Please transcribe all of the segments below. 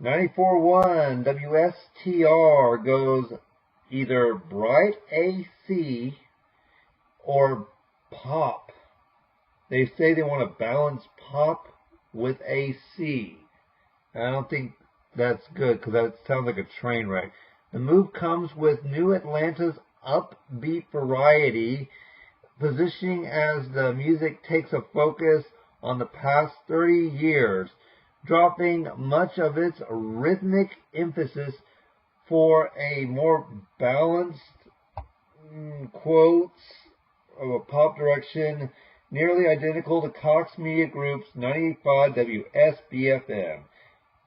94.1 WSTR goes either Bright AC or pop. They say they want to balance pop with AC. I don't think that's good because that sounds like a train wreck. The move comes with New Atlanta's upbeat variety, positioning as the music takes a focus on the past 30 years, dropping much of its rhythmic emphasis for a more balanced, quotes, of a pop direction, nearly identical to Cox Media Group's 98.5 WSBFM.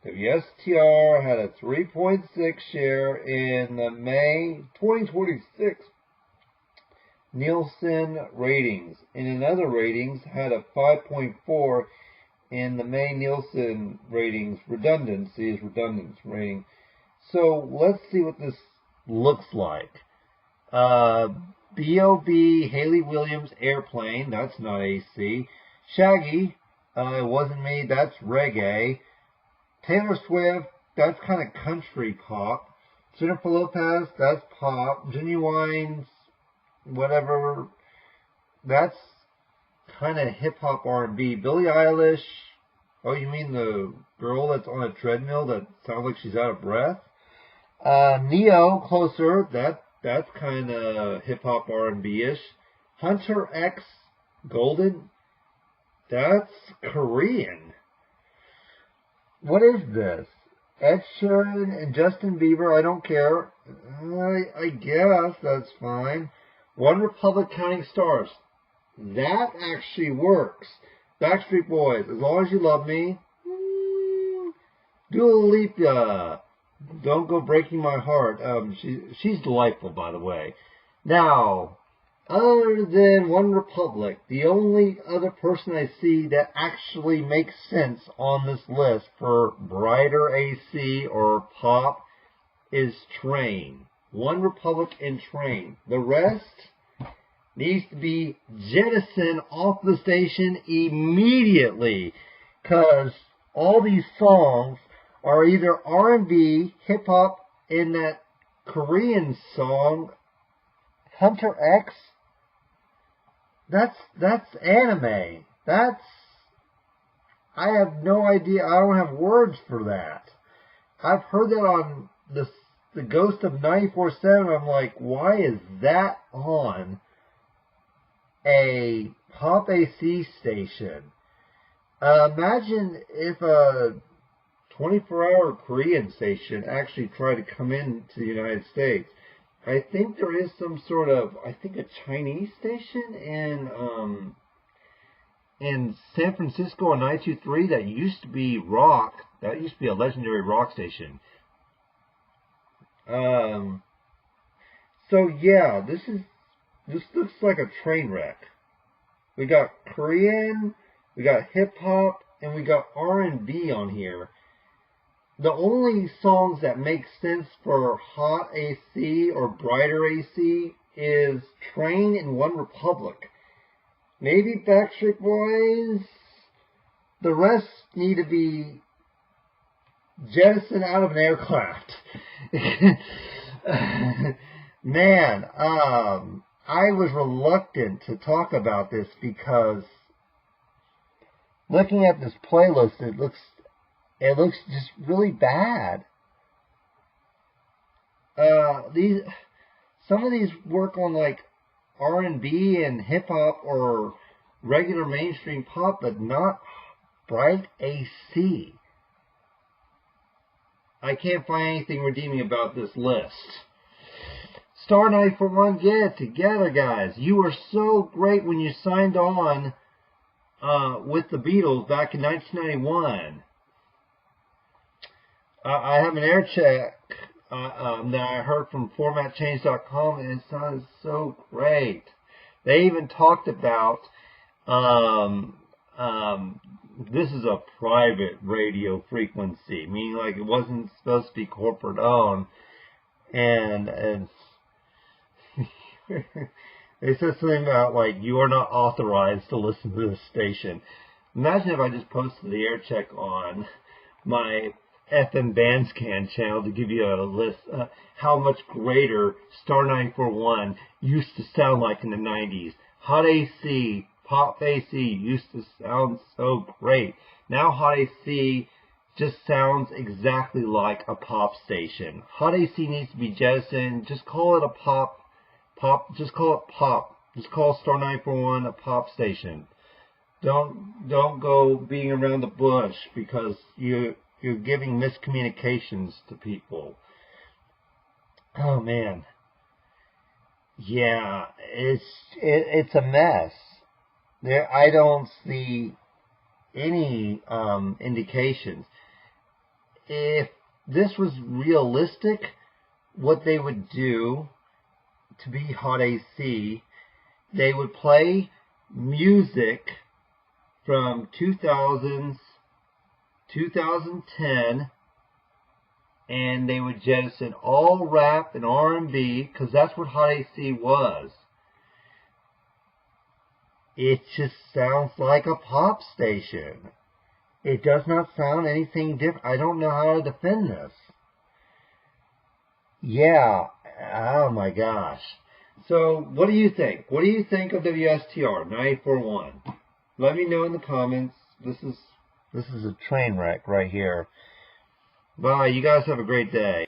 WSTR had a 3.6 share in the May 2026 Nielsen ratings. And in other ratings, had a 5.4 in the May Nielsen ratings. Redundance rating. So let's see what this looks like. B.O.B. Haley Williams Airplane, that's not AC. Shaggy, It Wasn't Me, that's reggae. Taylor Swift, that's kind of country pop. Jennifer Lopez, that's pop. Genuine's, whatever, that's kind of hip-hop R&B. Billie Eilish, oh, you mean the girl that's on a treadmill that sounds like she's out of breath? Neo, Closer, that's kind of hip-hop R&B-ish. Hunter X Golden, that's Korean. What is this? Ed Sheeran and Justin Bieber, I don't care. I guess that's fine. One Republic Counting Stars. That actually works. Backstreet Boys, As Long As You Love Me. Dua Lipa, Don't Go Breaking My Heart. She's delightful, by the way. Now, other than One Republic, the only other person I see that actually makes sense on this list for brighter AC or pop is Train. One Republic and Train. The rest needs to be jettisoned off the station immediately, because all these songs are either R&B, hip-hop, and that Korean song, Hunter X, that's anime. I have no idea. I don't have words for that. I've heard that on the Ghost of 94.7. I'm like, why is that on a pop AC station? Imagine if a 24-hour Korean station actually tried to come into the United States. I think there is some sort of, a Chinese station in San Francisco on 923 that used to be rock. That used to be a legendary rock station. So yeah, this looks like a train wreck. We got Korean, we got hip hop, and we got R&B on here. The only songs that make sense for hot AC or brighter AC is Train and One Republic. Maybe Backstreet Boys. The rest need to be jettisoned out of an aircraft. Man, I was reluctant to talk about this because looking at this playlist, it looks just really bad. Some of these work on like R&B and hip hop or regular mainstream pop, but not bright AC. I can't find anything redeeming about this list. Star 94.1, get it together, guys. You were so great when you signed on with the Beatles back in 1991. I have an air check that I heard from formatchange.com, and it sounded so great. They even talked about this is a private radio frequency, meaning like it wasn't supposed to be corporate owned, and they said something about like you are not authorized to listen to this station. Imagine if I just posted the air check on my FM Bandscan channel to give you a list how much greater Star 941 used to sound like in the 90s. Hot AC, Pop AC used to sound so great. Now Hot AC just sounds exactly like a pop station. Hot AC needs to be jettisoned. Just call it a pop. Just call it pop. Just call Star 941 a pop station. Don't go being around the bush, because you're giving miscommunications to people. Oh man, yeah, it's a mess. I don't see any indications. If this was realistic, what they would do to be Hot AC, they would play music from 2000s, 2010, and they would jettison all rap and R&B, because that's what Hot AC was. It just sounds like a pop station. It does not sound anything different. I don't know how to defend this. Yeah, oh my gosh. So, what do you think? What do you think of WSTR 941? Let me know in the comments. This is a train wreck right here. Bye. You guys have a great day.